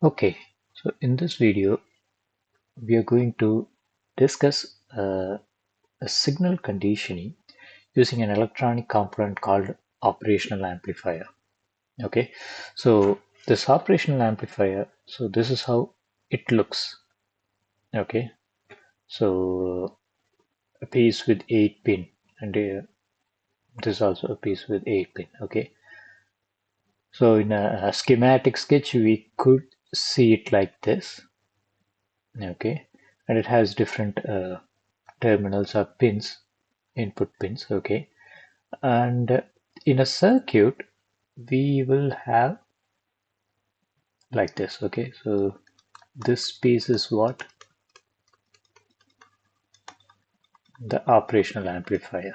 Okay, so in this video, we are going to discuss a signal conditioning using an electronic component called operational amplifier. Okay, so this operational amplifier, so this is how it looks. Okay, so a piece with 8 pin, and this is also a piece with 8 pin. Okay, so in a schematic sketch, we could see it like this. Okay, and it has different terminals or pins, input pins. Okay, and in a circuit we will have like this. Okay, so this piece is what the operational amplifier.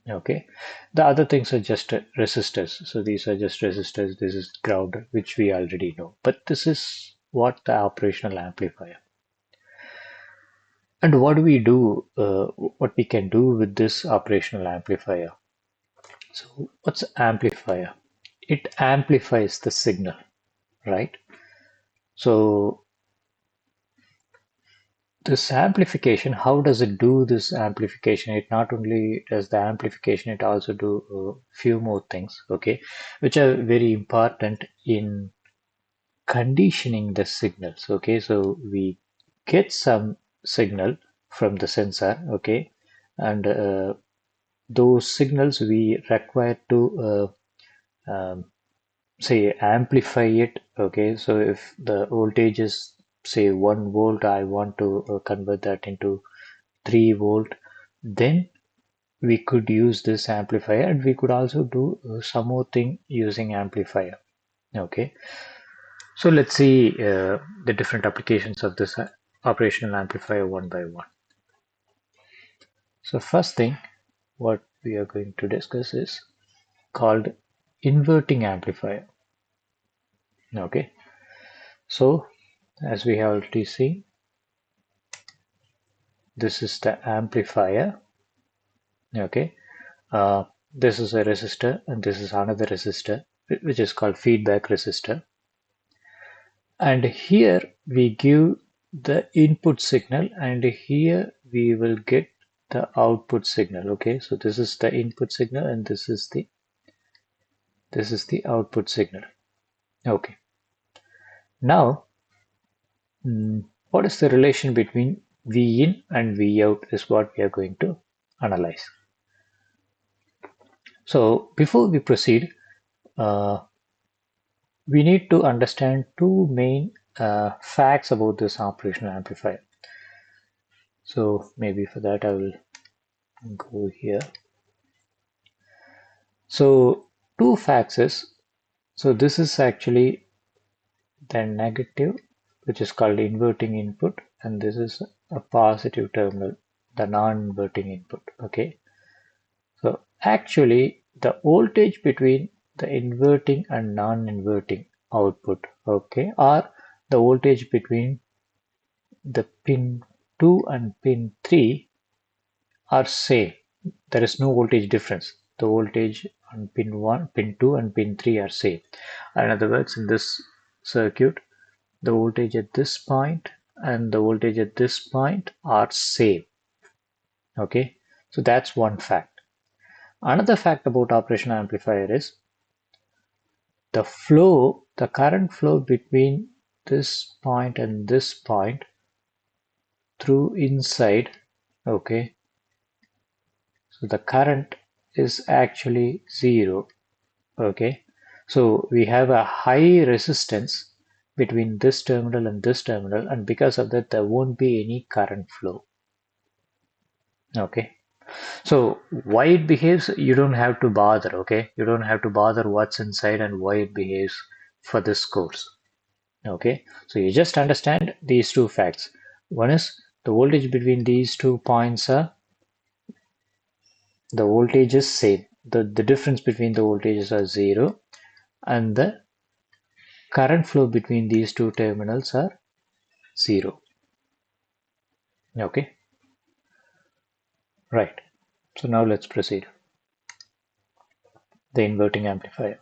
Okay, the other things are just resistors, so these are just resistors. This is ground, which we already know, but this is what the operational amplifier. And what do we do, what we can do with this operational amplifier? So what's amplifier? It amplifies the signal, right? So this amplification, how does it do this amplification? It not only does the amplification, it also do a few more things, okay, which are very important in conditioning the signals. Okay, so we get some signal from the sensor, okay, and those signals we require to say amplify it. Okay, so if the voltage is say 1 volt, I want to convert that into 3 volt, then we could use this amplifier, and we could also do some more thing using amplifier. Okay, so let's see the different applications of this operational amplifier one by one. So first thing what we are going to discuss is called inverting amplifier. Okay, so as we have already seen, this is the amplifier. Okay, this is a resistor, and this is another resistor, which is called feedback resistor. And here we give the input signal, and here we will get the output signal. Okay, so this is the input signal, and this is the output signal. Okay, now what is the relation between V in and V out is what we are going to analyze. So before we proceed, we need to understand two main facts about this operational amplifier. So maybe for that I will go here. So two facts is, so this is actually the negative, which is called inverting input, and this is a positive terminal, the non-inverting input. Okay, so actually the voltage between the inverting and non-inverting output, okay, or the voltage between the pin 2 and pin 3 are same. There is no voltage difference. The voltage on pin 1, pin 2 and pin 3 are same. In other words, in this circuit, the voltage at this point and the voltage at this point are same. Okay, so that's one fact. Another fact about operational amplifier is the flow, the current flow between this point and this point through inside. Okay, so the current is actually zero. Okay, so we have a high resistance between this terminal and this terminal, and because of that there won't be any current flow. Okay, so why it behaves, you don't have to bother. Okay, you don't have to bother what's inside and why it behaves for this course. Okay, so you just understand these two facts. One is the voltage between these 2 points are, the voltage is same, the difference between the voltages are zero, and the current flow between these two terminals are zero. Okay, right, so now let's proceed. The inverting amplifier.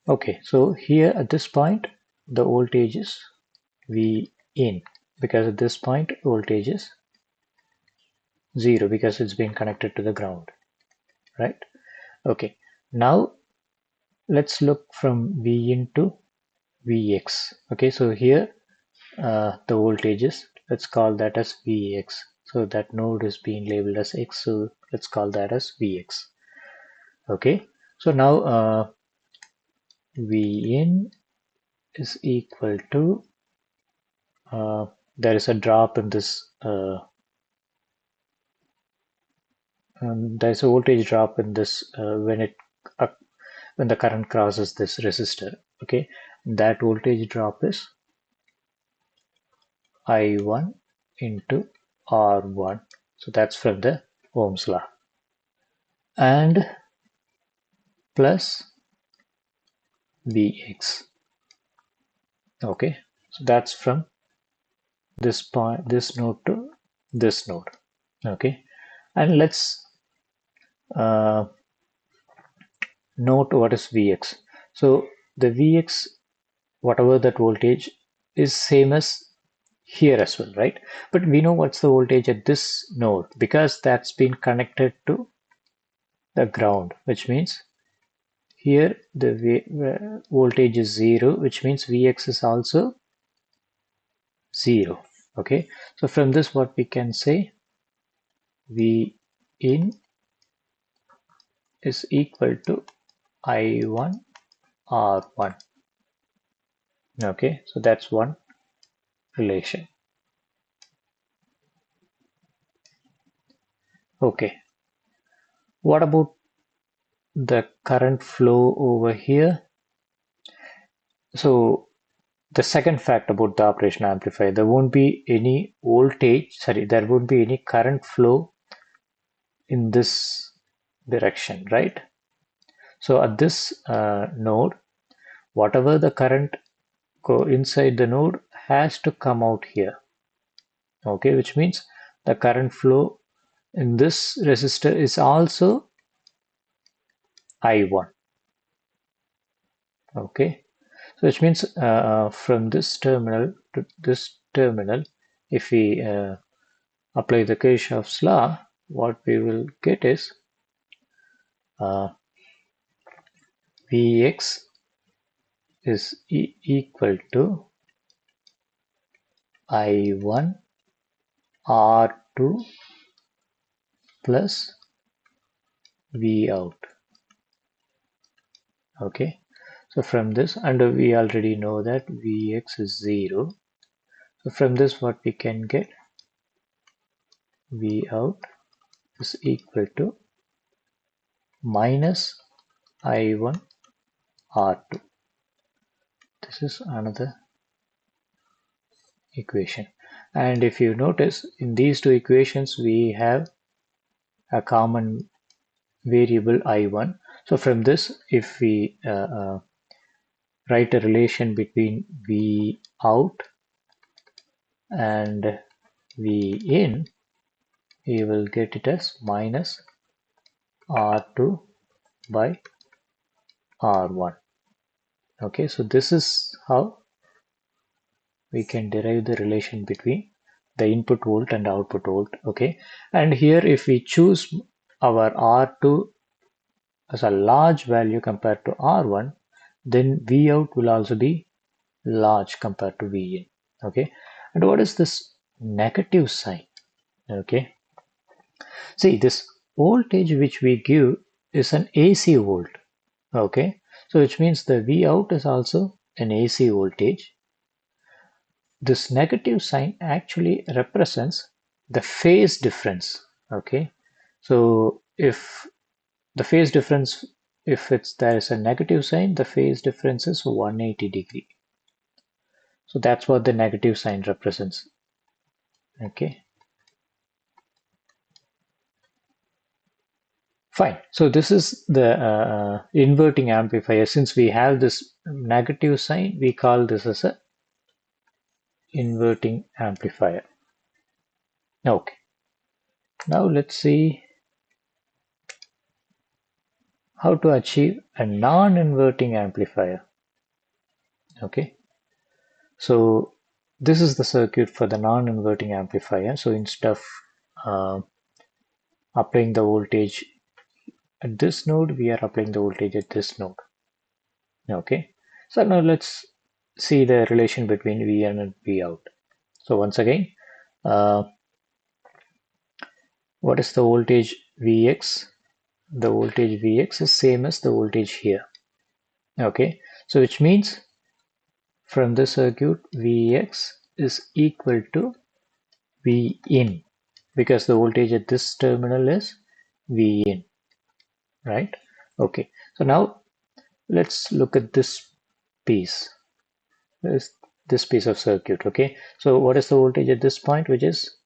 Okay, so here at this point, the voltage is V in, because at this point voltage is 0 because it's been connected to the ground, right? Okay, now let's look from V in to Vx. Okay, so here the voltage is, let's call that as Vx. So that node is being labeled as X, so let's call that as Vx. Okay, so now V in is equal to, there is a drop in this, there is a voltage drop in this uh, when the current crosses this resistor. Okay, that voltage drop is I1 into R1. So that's from the Ohm's law. And plus Vx. Okay, so that's from this point, this node to this node. Okay, and let's uh, note what is Vx. So the Vx, whatever that voltage, is same as here as well, right? But we know what's the voltage at this node because that's been connected to the ground, which means here the voltage is 0, which means Vx is also 0. Okay, so from this what we can say, V in is equal to I1 R1. Okay, so that's one relation. Okay, what about the current flow over here? So the second fact about the operation amplifier, there won't be any there won't be any current flow in this direction, right? So at this node, whatever the current go inside the node has to come out here. Okay, which means the current flow in this resistor is also I1. Okay, so which means from this terminal to this terminal, if we apply the Kirchhoff's law, what we will get is Vx is equal to I1 R2 plus V out. Okay, so from this, and we already know that Vx is 0. So from this what we can get, V out is equal to minus I1 R2. This is another equation. And if you notice, in these two equations we have a common variable I1. So from this, if we write a relation between V out and V in, we will get it as minus R2 by R1. Okay, so this is how we can derive the relation between the input volt and output volt. Okay, and here if we choose our R2 as a large value compared to R1, then V out will also be large compared to V in. Okay, and what is this negative sign? Okay, see, this voltage which we give is an AC volt. Okay, so which means the V out is also an AC voltage. This negative sign actually represents the phase difference. Okay, so if the phase difference, if there is a negative sign, the phase difference is 180 degree. So that's what the negative sign represents. Okay, fine. So this is the inverting amplifier. Since we have this negative sign, we call this as a inverting amplifier. Okay, now let's see how to achieve a non-inverting amplifier. Okay, so this is the circuit for the non-inverting amplifier. So instead of uh, applying the voltage at this node, we are applying the voltage at this node. Okay, so now let's see the relation between V in and V out. So once again, uh, what is the voltage Vx? The voltage Vx is same as the voltage here. Okay, so which means from this circuit Vx is equal to V in, because the voltage at this terminal is V in, right? Okay, so now let's look at this piece. This piece of circuit. Okay, so what is the voltage at this point, which is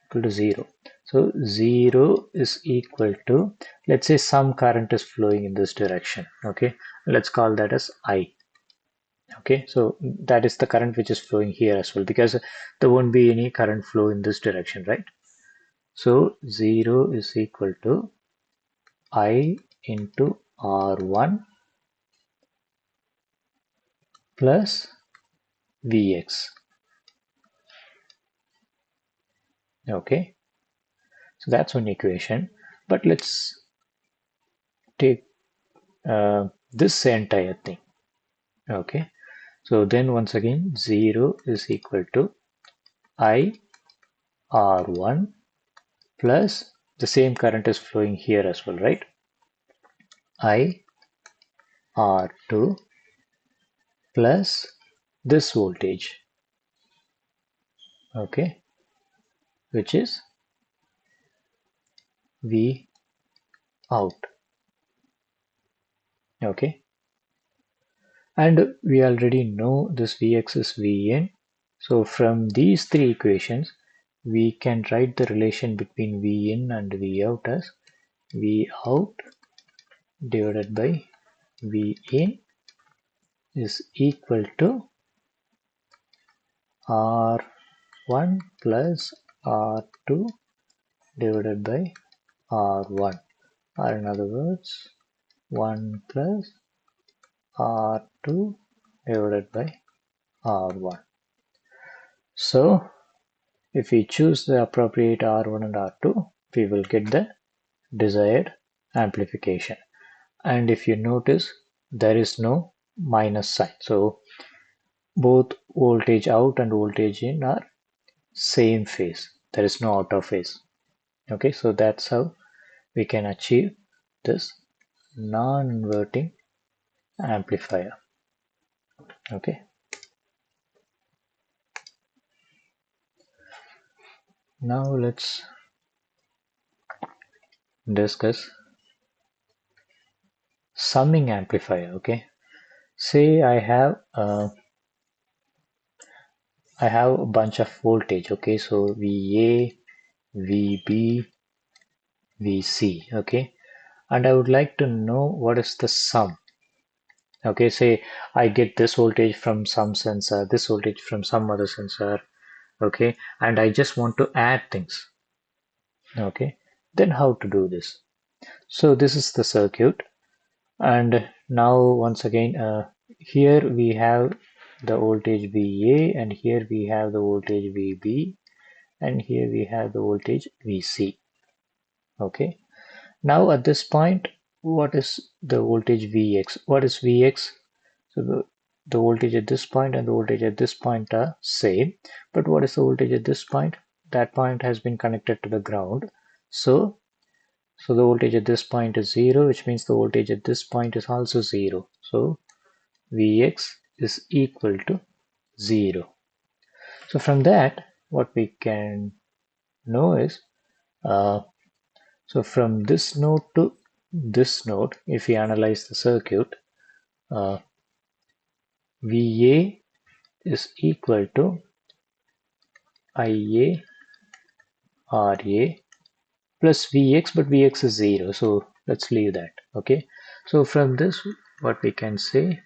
equal to 0? So 0 is equal to, let's say some current is flowing in this direction. Okay, let's call that as I. Okay, so that is the current which is flowing here as well, because there won't be any current flow in this direction, right? So 0 is equal to I into R1 plus Vx. Okay, so that's one equation, but let's take this entire thing. Okay, so then once again 0 is equal to I R1 plus the same current is flowing here as well, right? I R2 plus this voltage, okay, which is V out. Okay, and we already know this Vx is V in. So from these three equations, we can write the relation between V in and V out as V out divided by V in is equal to R1 plus R2 divided by R1, or in other words 1 plus R2 divided by R1. So if we choose the appropriate R1 and R2, we will get the desired amplification. And if you notice, there is no minus sign. So both voltage out and voltage in are same phase. There is no out of phase. Okay, so that's how we can achieve this non-inverting amplifier. Okay, now let's discuss summing amplifier. Okay, say I have a bunch of voltage. Okay, so VA, VB, VC. Okay, and I would like to know what is the sum. Okay, say I get this voltage from some sensor, this voltage from some other sensor. Okay, and I just want to add things. Okay, then how to do this? So this is the circuit, and now once again here we have the voltage VA, and here we have the voltage VB, and here we have the voltage VC. Okay, now at this point, what is the voltage Vx? What is Vx? So the voltage at this point and the voltage at this point are same, but what is the voltage at this point? That point has been connected to the ground, so the voltage at this point is 0, which means the voltage at this point is also 0. So Vx is equal to 0. So from that, what we can know is, so from this node to this node, if we analyze the circuit, VA is equal to IA RA plus Vx, but Vx is 0, so let's leave that. Okay, so from this, what we can say,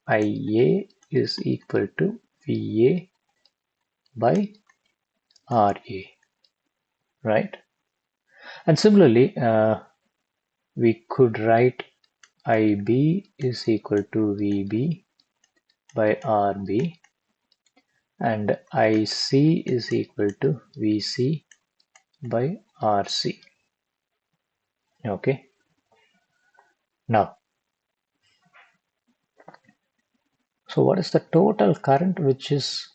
IA is equal to VA by RA, right? And similarly, we could write IB is equal to VB by RB, and IC is equal to VC by RC. Okay. Now, so what is the total current which is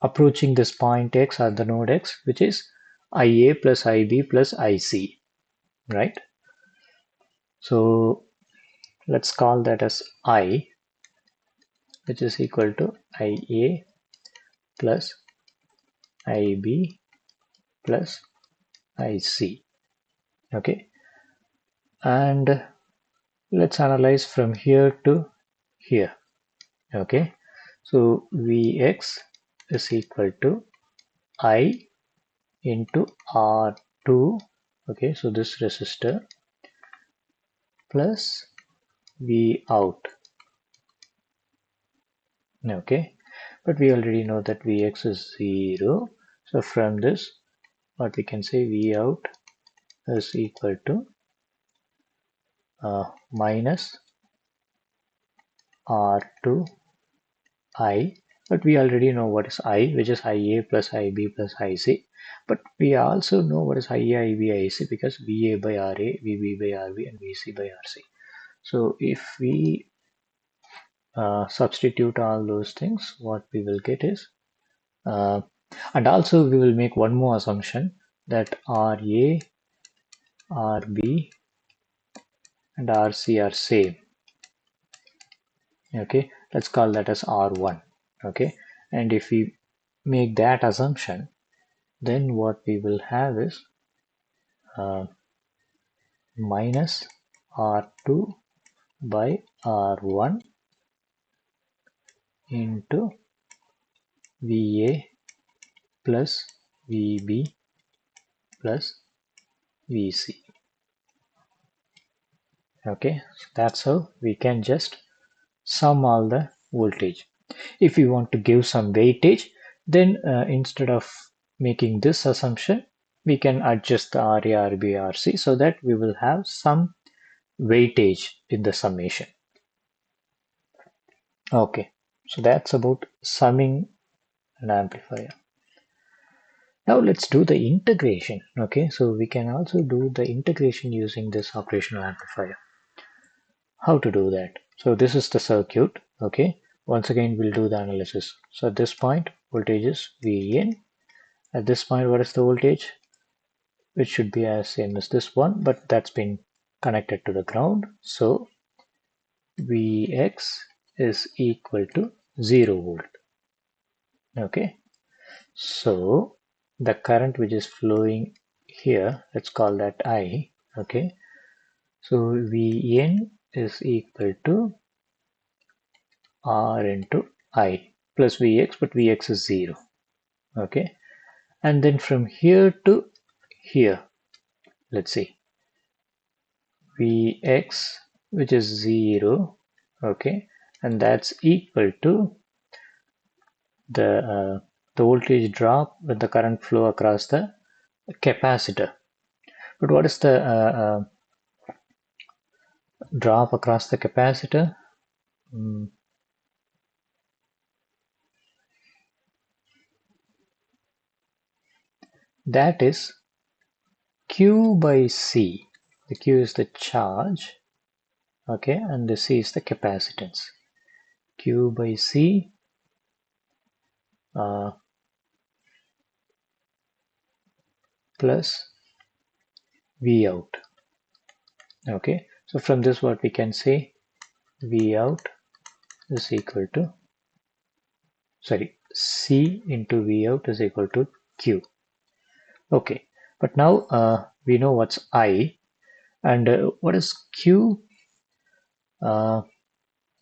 approaching this point X or the node X, which is IA plus IB plus IC, right? So let's call that as I, which is equal to IA plus IB plus IC. Okay, and let's analyze from here to here. Okay, so Vx is equal to I into R2. Okay, so this resistor plus V out. Okay, but we already know that Vx is 0. So from this, what we can say, V out is equal to minus R2 I, but we already know what is I, which is IA plus IB plus IC. But we also know what is IA, IB, IC because VA by RA, VB by RB, and VC by RC. So if we substitute all those things, what we will get is, and also we will make one more assumption that RA, RB, and RC are same. Okay, let's call that as R1. Okay, and if we make that assumption, then what we will have is minus R2 by R1 into VA plus VB plus VC. Okay, so that's how we can just sum all the voltage. If we want to give some weightage, then instead of making this assumption, we can adjust the RA, RB, RC so that we will have some weightage in the summation. Okay, so that's about summing an amplifier. Now let's do the integration. Okay, so we can also do the integration using this operational amplifier. How to do that? So this is the circuit. Okay, once again we'll do the analysis. So at this point voltage is Vin. At this point, what is the voltage? Which should be as same as this one, but that's been connected to the ground. So Vx is equal to 0 volt. Okay, so the current which is flowing here, let's call that I. Okay, so Vn is equal to R into I plus Vx, but Vx is 0. Okay, and then from here to here, let's see, Vx, which is 0. Okay, and that's equal to the voltage drop with the current flow across the capacitor. But what is the drop across the capacitor? That is Q by C. The Q is the charge, okay, and the C is the capacitance. Q by C plus V out. Okay, so from this what we can say, V out is equal to, sorry, C into V out is equal to Q. Okay, but now we know what's I, and what is Q?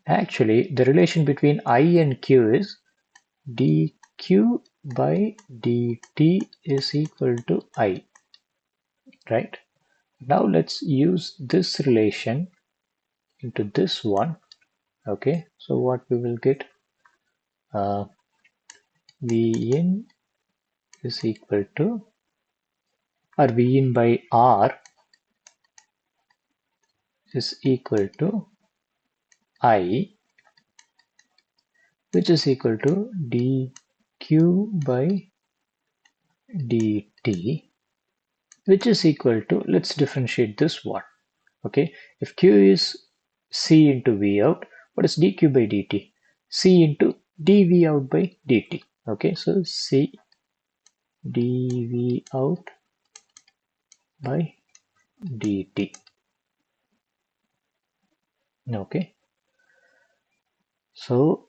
Actually, the relation between I and Q is dQ by dt is equal to I, right? Now let's use this relation into this one. Okay, so what we will get, Vin is equal to, or Vin by R is equal to I, which is equal to dq by dt, which is equal to, let's differentiate this one. Okay, if q is c into v out, what is dq by dt? C into dv out by dt. Okay, so c dv out by dt. Okay, so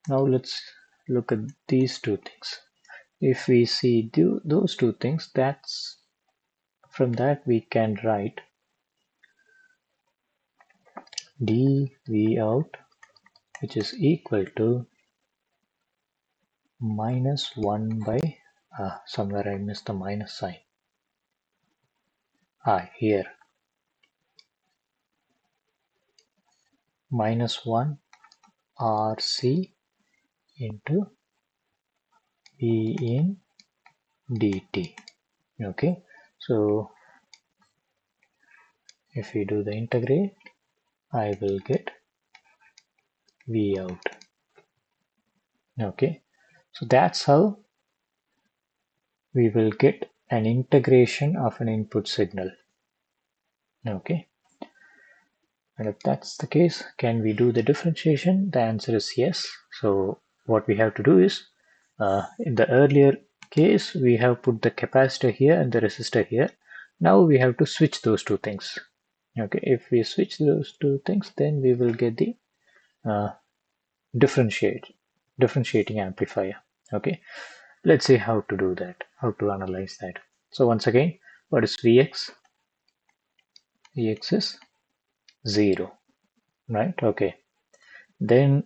now let's look at these two things. If we see those two things, that's from that we can write dv out, which is equal to minus 1 by somewhere I missed the minus sign. Here, minus 1 RC into V in dt. Okay, so if we do the integrate, I will get V out. Okay, so that's how we will get an integration of an input signal. Okay, and if that's the case, can we do the differentiation? The answer is yes. So what we have to do is, in the earlier case, we have put the capacitor here and the resistor here. Now we have to switch those two things. Okay, if we switch those two things, then we will get the differentiating amplifier. Okay, let's see how to do that, how to analyze that. So once again, what is Vx? Vx is 0, right? Okay, then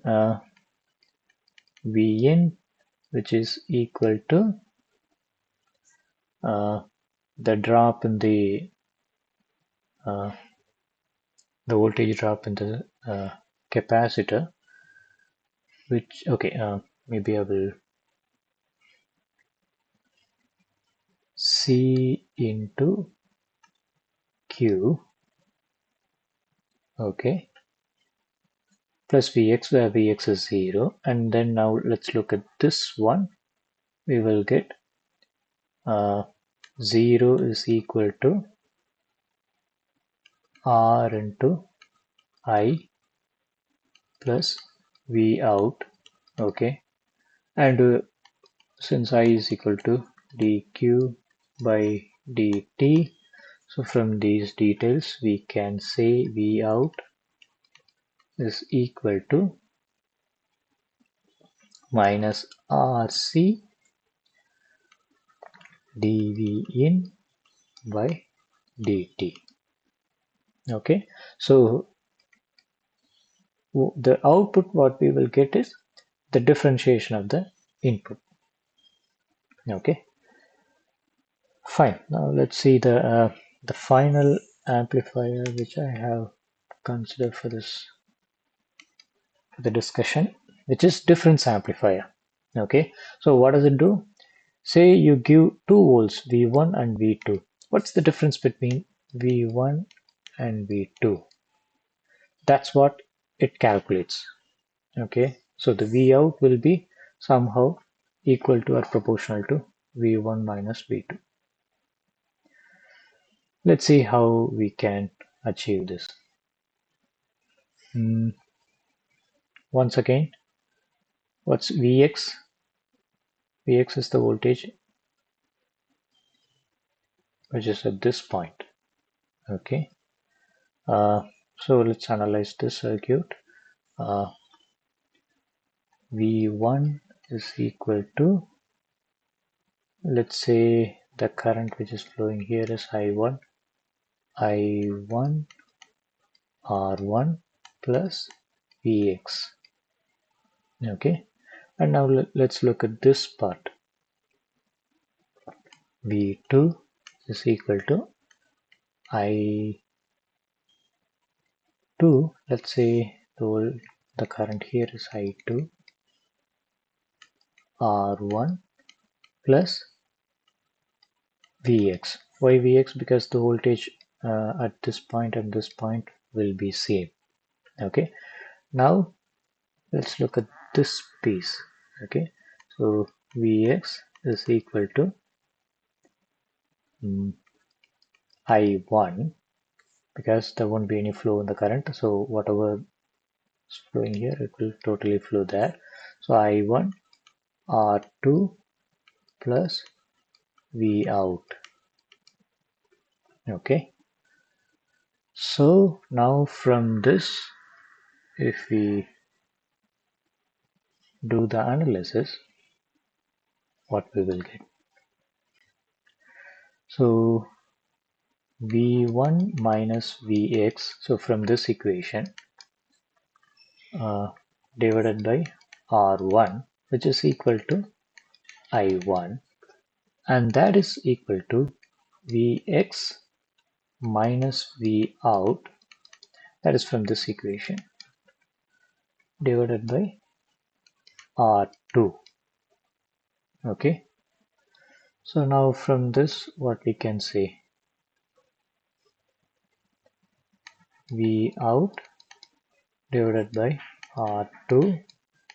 Vin, which is equal to the drop in the voltage drop in the capacitor, which, okay, maybe I will C into Q, okay, plus Vx, where Vx is 0. And then now let's look at this one. We will get 0 is equal to R into I plus V out. Okay, and since I is equal to dq by dt, so from these details we can say V out is equal to minus RC dV in by dt. Okay, so the output what we will get is the differentiation of the input. Okay, fine. Now let's see the final amplifier which I have considered for this, for the discussion, which is difference amplifier. Okay, so what does it do? Say you give 2 volts V1 and V2. What's the difference between V1 and V2? That's what it calculates. Okay, so the V out will be somehow equal to or proportional to V1 minus V2. Let's see how we can achieve this. Once again, what's Vx? Vx is the voltage which is at this point. Okay, so let's analyze this circuit. V1 is equal to, let's say the current which is flowing here is I1 R1 plus Vx. Okay, and now let's look at this part. V2 is equal to I2, let's say the current here is I2 R1 plus Vx. Why Vx? Because the voltage at this point and this point will be same. Okay, now let's look at this piece. Okay, so Vx is equal to I1, because there won't be any flow in the current, so whatever is flowing here, it will totally flow there. So I1 R2 plus V out. Okay, so now from this, if we do the analysis, what we will get. So V1 minus Vx, so from this equation, divided by R1, which is equal to I1, and that is equal to Vx minus V out, that is from this equation, divided by R2. Okay, so now from this, what we can say, V out divided by R2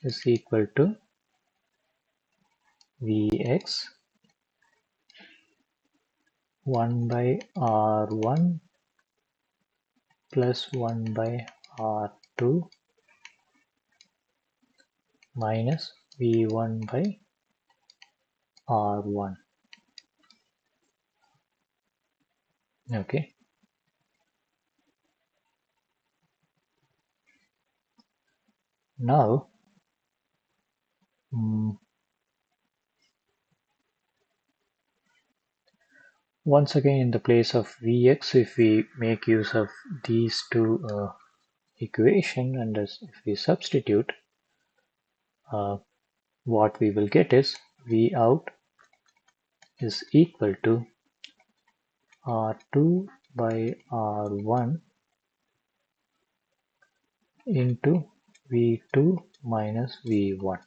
is equal to Vx 1 by R1 plus 1 by R2 minus V1 by R1. Okay, now once again, in the place of Vx, if we make use of these two equation, and if we substitute, what we will get is V out is equal to R2 by R1 into V2 minus V1.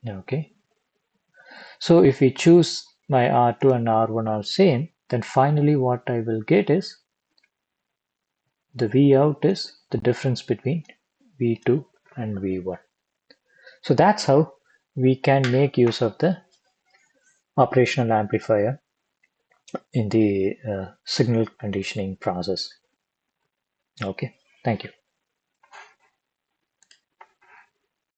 Okay, so if we choose my R2 and R1 are same, then finally what I will get is the V out is the difference between V2 and V1. So that's how we can make use of the operational amplifier in the signal conditioning process. Okay, thank you.